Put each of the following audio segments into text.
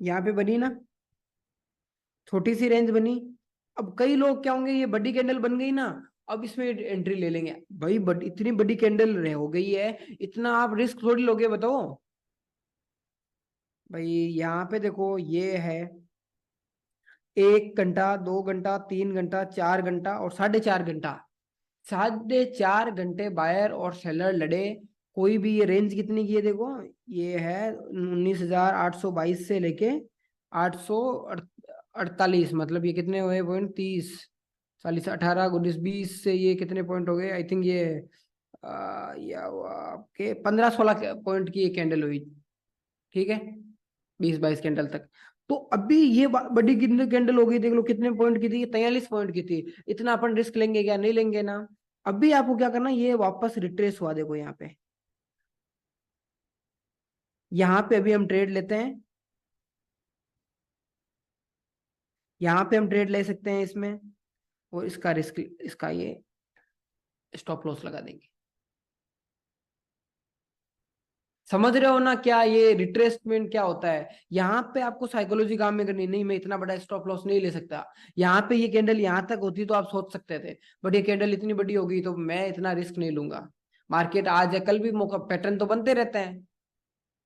यहाँ पे बनी ना, छोटी सी रेंज बनी। अब कई लोग क्या होंगे, ये बड़ी कैंडल बन गई ना, अब इसमें एंट्री ले लेंगे। भाई इतनी बड़ी कैंडल हो गई है, इतना आप रिस्क थोड़ी लोगे बताओ। भाई यहाँ पे देखो ये है 1 घंटा, 2 घंटा, 3 घंटा, 4 घंटा और 4.5 घंटा। 4.5 घंटे बायर और सेलर लड़े। कोई भी, ये रेंज कितनी की है देखो, ये है 19,822 से लेके 848, मतलब ये कितने हुए पॉइंट, 30, 40, 18, 19, 20 से ये कितने पॉइंट हो गए, आई थिंक ये या हुआ आपके 15-16 पॉइंट की ये कैंडल हुई। ठीक है, 20-22 कैंडल तक। तो अभी ये बड़ी कैंडल हो गई, देख लो कितने पॉइंट की थी, 43 पॉइंट की थी। इतना अपन रिस्क लेंगे क्या, नहीं लेंगे ना। अभी आपको क्या करना, ये वापस रिट्रेस हुआ देखो यहाँ पे। यहाँ पे अभी हम ट्रेड लेते हैं, यहाँ पे हम ट्रेड ले सकते हैं इसमें, और इसका रिस्क, इसका ये स्टॉप लॉस लगा देंगे। समझ रहे हो ना क्या ये रिट्रेसमेंट क्या होता है। यहाँ पे आपको साइकोलॉजी काम में करनी, नहीं मैं इतना बड़ा स्टॉप लॉस नहीं ले सकता। यहाँ पे ये कैंडल यहाँ तक होती तो आप सोच सकते थे, बट ये कैंडल इतनी बड़ी होगी तो मैं इतना रिस्क नहीं लूंगा। मार्केट आज है कल भी मौका, पैटर्न तो बनते रहते हैं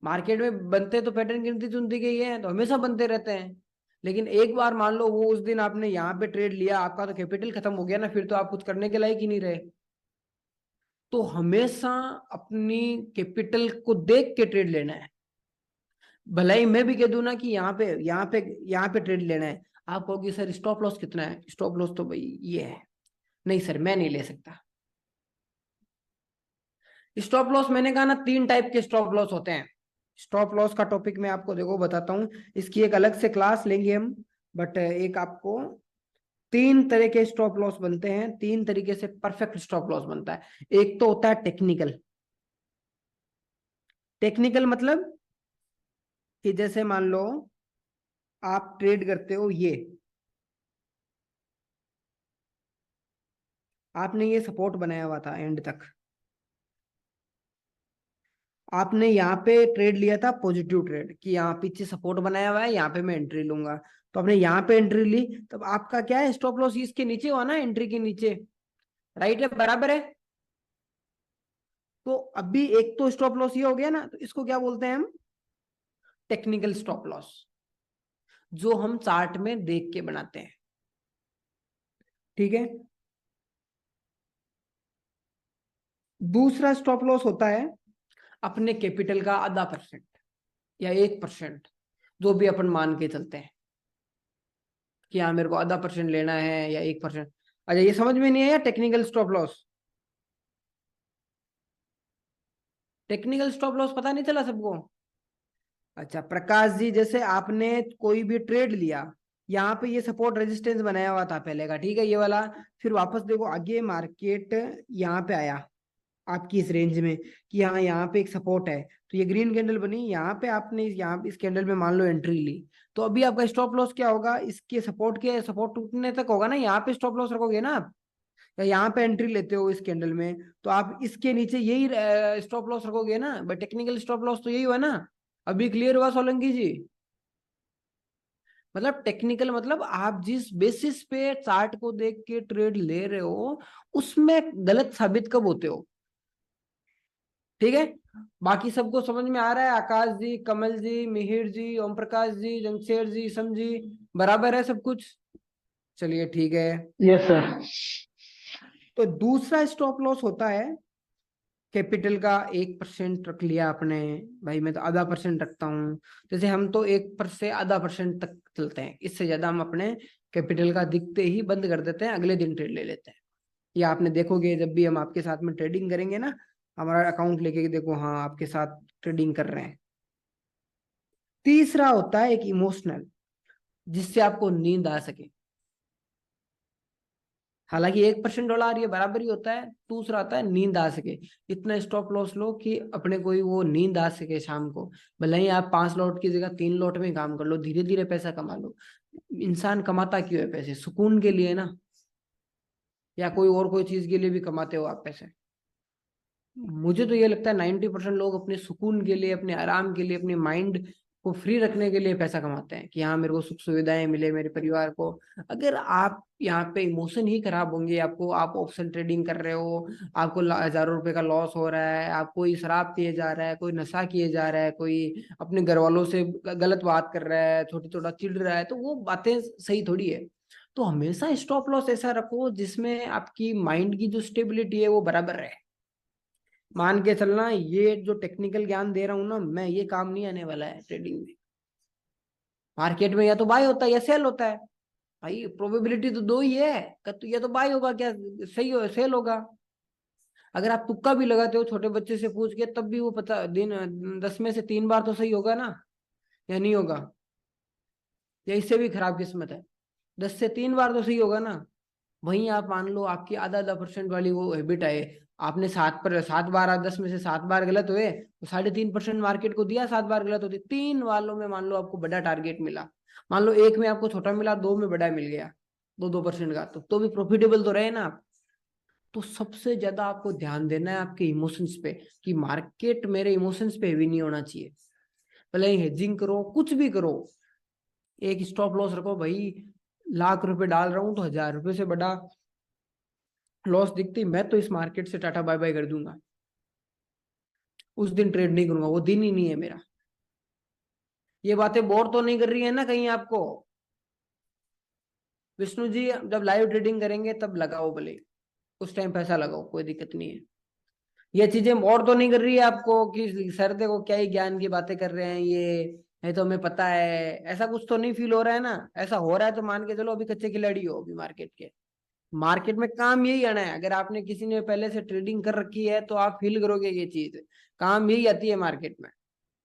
मार्केट में, बनते तो पैटर्न गिनती चुनती गई है तो हमेशा बनते रहते हैं। लेकिन एक बार मान लो वो उस दिन आपने यहाँ पे ट्रेड लिया, आपका तो कैपिटल खत्म हो गया ना, फिर तो आप कुछ करने के लायक ही नहीं रहे। तो हमेशा अपनी कैपिटल को देख के ट्रेड लेना है। भले ही मैं भी कह दूं ना कि यहाँ पे ट्रेड लेना है, आप कहोगे सर स्टॉप लॉस कितना है, स्टॉप लॉस तो भाई ये है, नहीं सर मैं नहीं ले सकता। स्टॉप लॉस मैंने कहा ना, 3 टाइप के स्टॉप लॉस होते हैं। स्टॉप लॉस का टॉपिक मैं आपको देखो बताता हूँ, इसकी एक अलग से क्लास लेंगे हम। बट एक आपको 3 तरह के स्टॉप लॉस बनते हैं, 3 तरीके से परफेक्ट स्टॉप लॉस बनता है। एक तो होता है टेक्निकल। टेक्निकल मतलब कि जैसे मान लो आप ट्रेड करते हो, ये आपने ये सपोर्ट बनाया हुआ था एंड तक, आपने यहाँ पे ट्रेड लिया था पॉजिटिव ट्रेड, कि यहाँ पीछे सपोर्ट बनाया हुआ है, यहाँ पे मैं एंट्री लूंगा। तो आपने यहाँ पे एंट्री ली, तब आपका क्या है, स्टॉप लॉस इसके नीचे हुआ ना, एंट्री के नीचे। राइट है, बराबर है। तो अभी एक तो स्टॉप लॉस ये हो गया ना, तो इसको क्या बोलते हैं हम, टेक्निकल स्टॉप लॉस, जो हम चार्ट में देख के बनाते हैं। ठीक है। दूसरा स्टॉप लॉस होता है अपने कैपिटल का ½ % या 1%, जो भी अपन मान के चलते हैं कि हाँ मेरे को ½ % लेना है या 1%। अच्छा, ये समझ में नहीं आया technical stop loss. Technical stop loss पता नहीं चला सबको। अच्छा प्रकाश जी, जैसे आपने कोई भी ट्रेड लिया, यहाँ पे ये सपोर्ट रेजिस्टेंस बनाया हुआ था पहले का, ठीक है, ये वाला। फिर वापस देखो आगे मार्केट यहाँ पे आया आपकी इस रेंज में, कि हाँ यहाँ पे एक सपोर्ट है, तो ये ग्रीन कैंडल बनी, यहाँ पे आपने यहाँ इस कैंडल में मान लो एंट्री ली। तो अभी आपका स्टॉप लॉस क्या होगा, इसके सपोर्ट टूटने तक होगा ना, यहाँ पे स्टॉप लॉस रखोगे ना आप, या यहाँ पे एंट्री लेते हो इस कैंडल में, तो आप इसके नीचे यही स्टॉप लॉस रखोगे ना। बट टेक्निकल स्टॉप लॉस तो यही हुआ ना। अभी क्लियर हुआ सोलंकी जी। मतलब टेक्निकल मतलब आप जिस बेसिस पे चार्ट को देख के ट्रेड ले रहे हो, उसमें गलत साबित कब होते हो। ठीक है। बाकी सबको समझ में आ रहा है, आकाश जी, कमल जी, मिहिर जी, ओम प्रकाश जी, जंगशेर जी, समझी, बराबर है सब कुछ। चलिए ठीक है। Yes sir. तो दूसरा स्टॉप लॉस होता है, कैपिटल का 1% रख लिया आपने। भाई मैं तो ½ % रखता हूँ, जैसे हम तो 1% से ½ % तक चलते हैं, इससे ज्यादा हम अपने कैपिटल का दिखते ही बंद कर देते हैं, अगले दिन ट्रेड ले लेते हैं। ये आपने देखोगे जब भी हम आपके साथ में ट्रेडिंग करेंगे ना, हमारा अकाउंट लेके देखो, हाँ आपके साथ ट्रेडिंग कर रहे हैं। तीसरा होता है एक इमोशनल, जिससे आपको नींद आ सके। हालांकि 1% डॉलर ये बराबर ही होता है। दूसरा आता है नींद आ सके, इतना स्टॉप लॉस लो कि अपने कोई वो नींद आ सके शाम को। भले ही आप 5 लॉट की जगह 3 लॉट में काम कर लो, धीरे धीरे पैसा कमा लो। इंसान कमाता क्यों है पैसे, सुकून के लिए ना, या कोई और कोई चीज के लिए भी कमाते हो आप पैसे। मुझे तो ये लगता है 90% लोग अपने सुकून के लिए, अपने आराम के लिए, अपने माइंड को फ्री रखने के लिए पैसा कमाते हैं कि हाँ मेरे को सुख सुविधाएं मिले मेरे परिवार को। अगर आप यहाँ पे इमोशन ही खराब होंगे, आपको, आप ऑप्शन ट्रेडिंग कर रहे हो, आपको हजारों रुपए का लॉस हो रहा है, आप कोई शराब पिए जा रहा है, कोई नशा किए जा रहा है, कोई अपने घर वालों से गलत बात कर रहा है, छोटा छोटा चिढ़ रहा है, तो वो बातें सही थोड़ी है। तो हमेशा स्टॉप लॉस ऐसा रखो जिसमें आपकी माइंड की जो स्टेबिलिटी है वो बराबर रहे। मान के चलना ये जो टेक्निकल ज्ञान दे रहा हूं ना मैं, ये काम नहीं आने वाला है ट्रेडिंग में। मार्केट में या तो बाय होता है या सेल होता है। भाई प्रोबेबिलिटी तो दो ही है, तो या तो बाय होगा क्या सही हो, सेल होगा। अगर आप तुक्का भी लगाते हो छोटे बच्चे से पूछ के, तब भी वो पता दिन 10 में से 3 बार तो सही होगा ना, या नहीं होगा? या इससे भी खराब किस्मत है, 10 से 3 बार तो सही होगा ना। वहीं आप मान लो आपकी आधा आधा परसेंट वाली वो हैबिट है, आपने 7 बार, 10 में से 7 बार गलत हुए, तो 3.5% मार्केट को दिया, 7 बार गलत होती, 3 वालों में मान लो आपको बड़ा टारगेट मिला, मान लो एक में आपको छोटा मिला, 2 में बड़ा मिल गया, 2-2% का, तो भी प्रॉफिटेबल तो रहे ना आप। तो सबसे ज्यादा आपको ध्यान देना है आपके इमोशंस पे, कि मार्केट मेरे इमोशंस पे भी नहीं होना चाहिए। भले ही हेजिंग करो, कुछ भी करो, एक स्टॉप लॉस रखो भाई। लाख रुपए डाल रहा हूं तो 1000 रुपए से बड़ा लॉस दिखती, मैं तो इस मार्केट से टाटा बाय बाय कर दूंगा, उस दिन ट्रेड नहीं करूंगा, वो दिन ही नहीं है मेरा। ये बातें बोर तो नहीं कर रही है ना कहीं आपको? विष्णु जी जब लाइव ट्रेडिंग करेंगे तब लगाओ, भले उस टाइम पैसा लगाओ, कोई दिक्कत नहीं है। ये चीजें और तो नहीं कर रही है आपको कि सर देखो क्या ही ज्ञान की बातें कर रहे हैं ये तो हमें पता है, ऐसा कुछ तो नहीं फील हो रहा है ना? ऐसा हो रहा है तो मान के चलो अभी कच्चे खिलाड़ी हो अभी मार्केट के। मार्केट में काम यही आना है, अगर आपने किसी ने पहले से ट्रेडिंग कर रखी है तो आप फील करोगे ये चीज, काम यही आती है मार्केट में,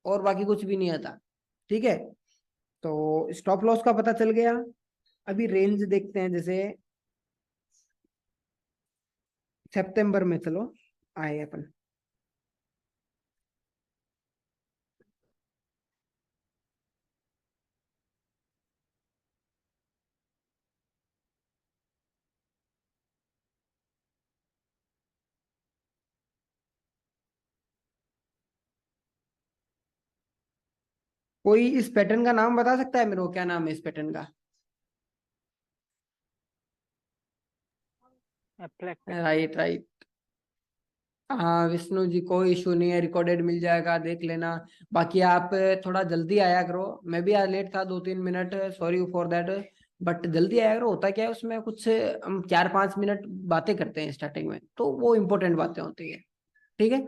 और बाकी कुछ भी नहीं आता। ठीक है, तो स्टॉप लॉस का पता चल गया। अभी रेंज देखते हैं, जैसे सितंबर में चलो आए अपन। कोई इस पैटर्न का नाम बता सकता है मेरे को, क्या नाम है इस पैटर्न का? Right right. हाँ विष्णु जी, कोई इशू नहीं है, रिकॉर्डेड मिल जाएगा, देख लेना। बाकी आप थोड़ा जल्दी आया करो, मैं भी आज लेट था 2-3 minute, sorry for that. But जल्दी आया करो, होता क्या है उसमें कुछ हम 4-5 मिनट बातें करते हैं स्टार्टिंग में, तो वो इंपॉर्टेंट बातें होती है। ठीक है,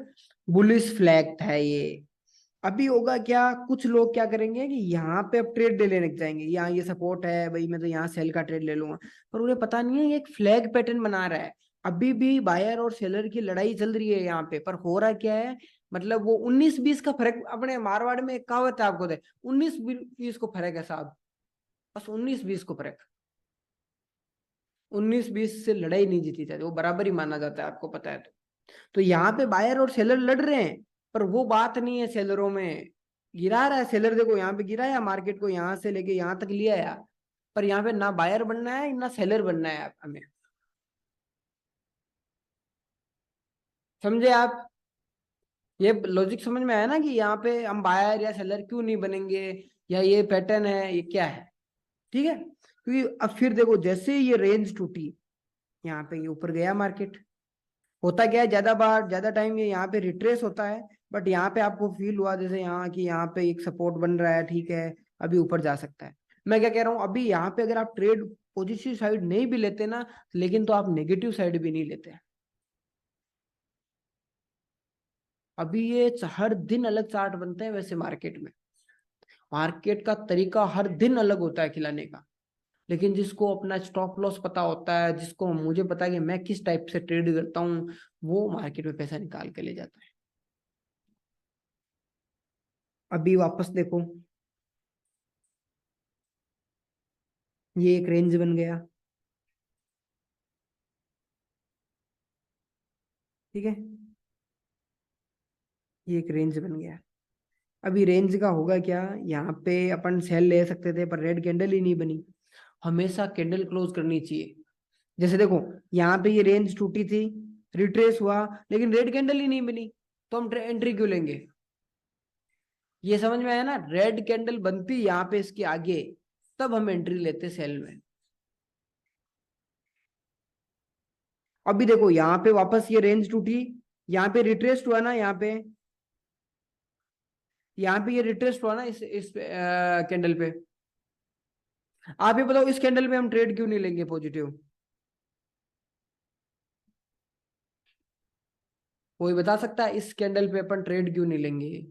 बुलिश फ्लैग था ये। अभी होगा क्या, कुछ लोग क्या करेंगे कि यहाँ पे अब ट्रेड ले लेने जाएंगे, यहाँ ये सपोर्ट है भाई, मैं तो यहाँ सेल का ट्रेड ले लूंगा, पर उन्हें पता नहीं है ये एक फ्लैग पैटर्न बना रहा है। अभी भी बायर और सेलर की लड़ाई चल रही है यहाँ पे, पर हो रहा क्या है, मतलब वो 19-20 का फर्क, अपने मारवाड़ में एक कहावत है आपको दे, 19-20 को फर्क है साहब, बस 19-20 को फर्क। 19-20 से लड़ाई नहीं जीती जाती, वो बराबर ही माना जाता है, आपको पता है। तो यहाँ पे बायर और सेलर लड़ रहे हैं, पर वो बात नहीं है सेलरों में। गिरा रहा है सेलर, देखो यहाँ पे गिराया, मार्केट को यहाँ से लेके यहाँ तक लिया आया, पर यहाँ पे ना बायर बनना है ना सेलर बनना है हमें। समझे आप? ये लॉजिक समझ में आया ना कि यहाँ पे हम बायर या सेलर क्यों नहीं बनेंगे, या ये पैटर्न है, ये क्या है? ठीक है, क्योंकि अब फिर देखो जैसे ये रेंज टूटी, यहाँ पे ये ऊपर गया मार्केट, होता क्या है, ज्यादा बार ज्यादा टाइम ये यहाँ पे रिट्रेस होता है, बट यहाँ पे आपको फील हुआ जैसे यहाँ की, यहाँ पे एक सपोर्ट बन रहा है, ठीक है, अभी ऊपर जा सकता है। मैं क्या कह रहा हूँ, अभी यहाँ पे अगर आप ट्रेड पॉजिटिव साइड नहीं भी लेते ना, लेकिन तो आप नेगेटिव साइड भी नहीं लेते। अभी ये हर दिन अलग चार्ट बनते हैं वैसे मार्केट में, मार्केट का तरीका हर दिन अलग होता है खिलाने का। लेकिन जिसको अपना स्टॉप लॉस पता होता है, जिसको मुझे पता है कि मैं किस टाइप से ट्रेड करता हूँ, वो मार्केट में पैसा निकाल के ले जाता है। अभी वापस देखो, ये एक रेंज बन गया, ठीक है, ये एक रेंज बन गया। अभी रेंज का होगा क्या, यहाँ पे अपन सेल ले सकते थे, पर रेड कैंडल ही नहीं बनी। हमेशा कैंडल क्लोज करनी चाहिए। जैसे देखो यहाँ पे ये रेंज टूटी थी, रिट्रेस हुआ, लेकिन रेड कैंडल ही नहीं बनी, तो हम एंट्री क्यों लेंगे? ये समझ में आया ना, रेड कैंडल बनती यहाँ पे इसके आगे, तब हम एंट्री लेते सेल में। अभी देखो यहाँ पे वापस ये रेंज टूटी, यहाँ पे रिट्रेस्ट हुआ ना, यहाँ पे ये रिट्रेस्ट हुआ ना इस कैंडल पे। आप ये बताओ इस कैंडल पे हम ट्रेड क्यों नहीं लेंगे पॉजिटिव? कोई बता सकता है इस कैंडल पे अपन ट्रेड क्यों नहीं लेंगे?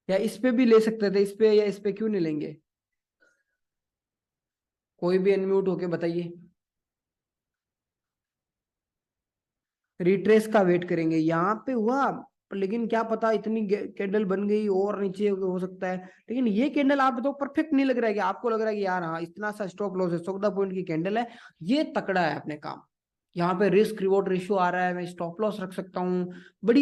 या इस पे भी ले सकते थे, इस पे या इस पे क्यों नहीं लेंगे? कोई भी अनम्यूट होके बताइए। रिट्रेस का वेट करेंगे, यहाँ पे हुआ, लेकिन क्या पता इतनी कैंडल बन गई और नीचे हो सकता है। लेकिन ये कैंडल आप तो परफेक्ट नहीं लग रहा है, कि आपको लग रहा है कि यार हाँ इतना सा स्टॉप लॉस है, 14 पॉइंट की कैंडल है, ये तकड़ा है अपने काम। यहाँ पे रिस्क रिवॉर्ड रेशियो आ रहा है, मैं स्टॉप लॉस रख सकता हूँ, बड़ी